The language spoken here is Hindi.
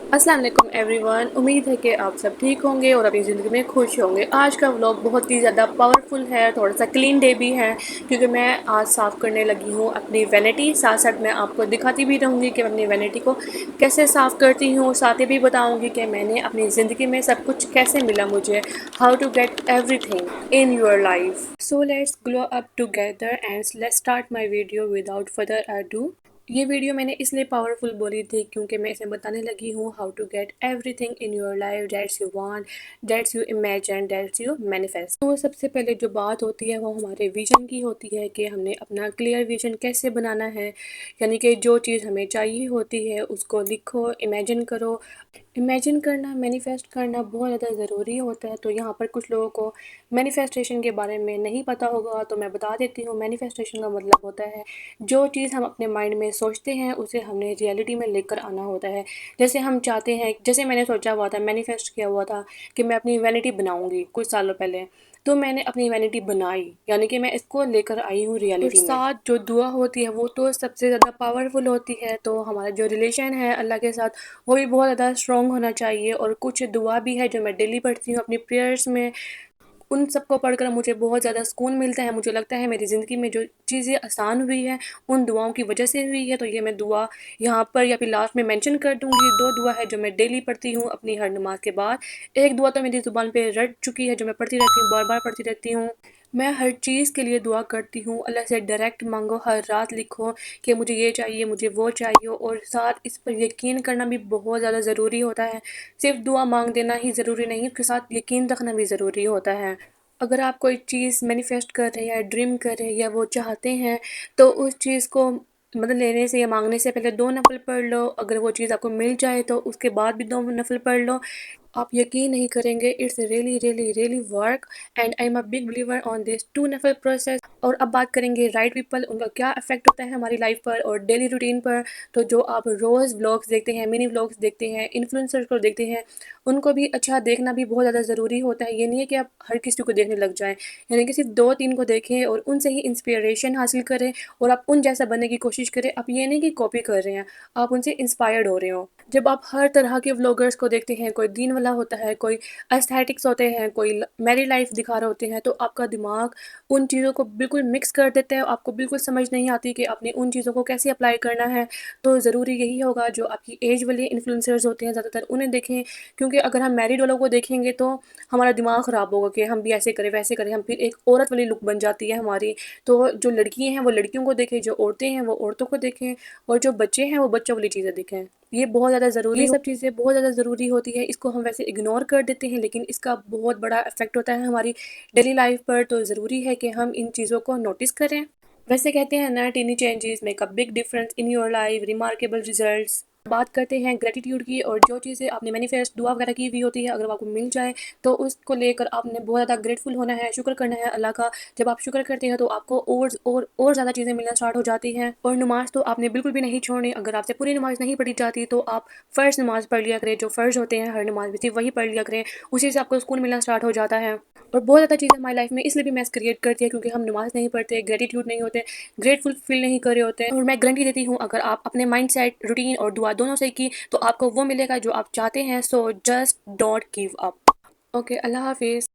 अस्सलाम वालेकुम एवरीवन। उम्मीद है कि आप सब ठीक होंगे और अपनी ज़िंदगी में खुश होंगे। आज का व्लॉग बहुत ही ज़्यादा पावरफुल है, थोड़ा सा क्लीन डे भी है क्योंकि मैं आज साफ़ करने लगी हूँ अपनी वैनिटी। साथ साथ मैं आपको दिखाती भी रहूँगी कि मैं अपनी वैनिटी को कैसे साफ़ करती हूँ। साथ ही भी बताऊँगी कि मैंने अपनी ज़िंदगी में सब कुछ कैसे मिला मुझे, how to get everything in your life. So let's glow up together and let's start my video without further ado. ये वीडियो मैंने इसलिए पावरफुल बोली थी क्योंकि मैं इसे बताने लगी हूँ how to get everything in your life that's you want, that's you imagine, that's you manifest. तो सबसे पहले जो बात होती है वो हमारे विजन की होती है कि हमने अपना क्लियर विजन कैसे बनाना है। यानी कि जो चीज़ हमें चाहिए होती है उसको लिखो, इमेजिन करो। इमेजिन करना, मैनिफेस्ट करना बहुत ज़्यादा ज़रूरी होता है। तो यहाँ पर कुछ लोगों को मैनिफेस्टेशन के बारे में नहीं पता होगा, तो मैं बता देती हूँ। मैनिफेस्टेशन का मतलब होता है जो चीज़ हम अपने माइंड में सोचते हैं उसे हमने रियलिटी में लेकर आना होता है। जैसे हम चाहते हैं, जैसे मैंने सोचा हुआ था, मैनिफेस्ट किया हुआ था कि मैं अपनी वैनिटी बनाऊंगी कुछ सालों पहले। तो मैंने अपनी वैनिटी बनाई, यानी कि मैं इसको लेकर आई हूँ रियलिटी में। साथ जो दुआ होती है वो तो सबसे ज़्यादा पावरफुल होती है। तो हमारा जो रिलेशन है अल्लाह के साथ वो भी बहुत ज़्यादा स्ट्रॉन्ग होना चाहिए। और कुछ दुआ भी है जो मैं डेली पढ़ती हूँ अपनी प्रेयर्स में। उन सबको पढ़कर मुझे बहुत ज़्यादा सुकून मिलता है। मुझे लगता है मेरी ज़िंदगी में जो चीज़ें आसान हुई हैं उन दुआओं की वजह से हुई है। तो ये मैं दुआ यहाँ पर या फिर लास्ट में मेंशन कर दूँगी। 2 दुआ है जो मैं डेली पढ़ती हूँ अपनी हर नमाज़ के बाद। एक दुआ तो मेरी ज़ुबान पे रट चुकी है जो मैं पढ़ती रहती हूँ, बार-बार पढ़ती रहती हूँ। मैं हर चीज़ के लिए दुआ करती हूँ, अल्लाह से डायरेक्ट मांगो, हर रात लिखो कि मुझे ये चाहिए, मुझे वो चाहिए। और साथ इस पर यकीन करना भी बहुत ज़्यादा ज़रूरी होता है। सिर्फ दुआ मांग देना ही ज़रूरी नहीं, उसके साथ यकीन रखना भी ज़रूरी होता है। अगर आप कोई चीज़ मैनिफेस्ट कर रहे हैं या ड्रीम कर रहे हैं या वो चाहते हैं, तो उस चीज़ को मतलब लेने से या मांगने से पहले 2 नफ़ल पढ़ लो। अगर वो चीज़ आपको मिल जाए तो उसके बाद भी 2 नफ़ल पढ़ लो। आप यकीन नहीं करेंगे, it's really really really work and I am a big believer on this 2 नफ़ल प्रोसेस। और अब बात करेंगे राइट पीपल, उनका क्या इफेक्ट होता है हमारी लाइफ पर और डेली रूटीन पर। तो जो आप रोज़ व्लॉग्स देखते हैं, मिनी व्लॉग्स देखते हैं, इन्फ्लुएंसर्स को देखते हैं, उनको भी अच्छा देखना भी बहुत ज़्यादा ज़रूरी होता है। ये नहीं है कि आप हर किसी को देखने लग जाएँ, यानी कि सिर्फ 2-3 को देखें और उनसे ही इंस्पिरेशन हासिल करें और आप उन जैसा बनने की कोशिश करें। आप ये नहीं कि कॉपी कर रहे हैं, आप उनसे इंस्पायर्ड हो रहे हो। जब आप हर तरह के व्लॉगर्स को देखते हैं, कोई दीन वाला होता है, कोई एस्थेटिक्स होते हैं, कोई मैरिड लाइफ दिखा रहे होते हैं, तो आपका दिमाग उन चीज़ों को बिल्कुल मिक्स कर देता है। आपको बिल्कुल समझ नहीं आती कि आपने उन चीज़ों को कैसे अप्लाई करना है। तो ज़रूरी यही होगा जो आपकी एज वाले इन्फ्लुएंसर्स होते हैं ज़्यादातर उन्हें देखें, क्योंकि अगर हम मैरिड वालों को देखेंगे तो हमारा दिमाग ख़राब होगा कि हम भी ऐसे करें वैसे करें, हम फिर एक औरत वाली लुक बन जाती है हमारी। तो जो लड़कियाँ हैं वो लड़कियों को देखें, जो औरतें हैं वो औरतों को देखें और जो बच्चे हैं वो बच्चों वाली चीज़ें देखें। ये बहुत ज़्यादा ज़रूरी, ये सब चीज़ें बहुत ज़्यादा ज़रूरी होती है। इसको हम वैसे इग्नोर कर देते हैं लेकिन इसका बहुत बड़ा इफ़ेक्ट होता है हमारी डेली लाइफ पर। तो ज़रूरी है कि हम इन चीज़ों को नोटिस करें। वैसे कहते हैं ना, tiny changes make a big difference in your life, remarkable results. बात करते हैं ग्रेटिट्यूड की, और जो चीज़ें आपने मैनिफेस्ट दुआ वगैरह की हुई होती है अगर वो आपको मिल जाए तो उसको लेकर आपने बहुत ज़्यादा ग्रेटफुल होना है, शुक्र करना है अल्लाह का। जब आप शुक्र करते हैं तो आपको और ज़्यादा चीज़ें मिलना स्टार्ट हो जाती हैं। और नमाज तो आपने बिल्कुल भी नहीं छोड़नी। अगर आपसे पूरी नमाज नहीं पढ़ी जाती तो आप फ़र्ज़ नमाज पढ़ लिया करें, जो फ़र्ज़ होते हैं हर नमाज में सिर्फ वही पढ़ लिया करें, उसी से आपको सुकून मिलना स्टार्ट हो जाता है। और बहुत ज़्यादा चीज़ें हमारी लाइफ में इसलिए भी मैस क्रिएट करती है क्योंकि हम नमाज नहीं पढ़ते, ग्रेटिट्यूड नहीं होते, ग्रेटफुल फील नहीं कर रहे होते हैं। और मैं गारंटी देती हूँ अगर आप अपने माइंड सेट, रूटीन और दुआ दोनों से की तो आपको वो मिलेगा जो आप चाहते हैं। So just don't give up. Okay, अल्लाह हाफिज़।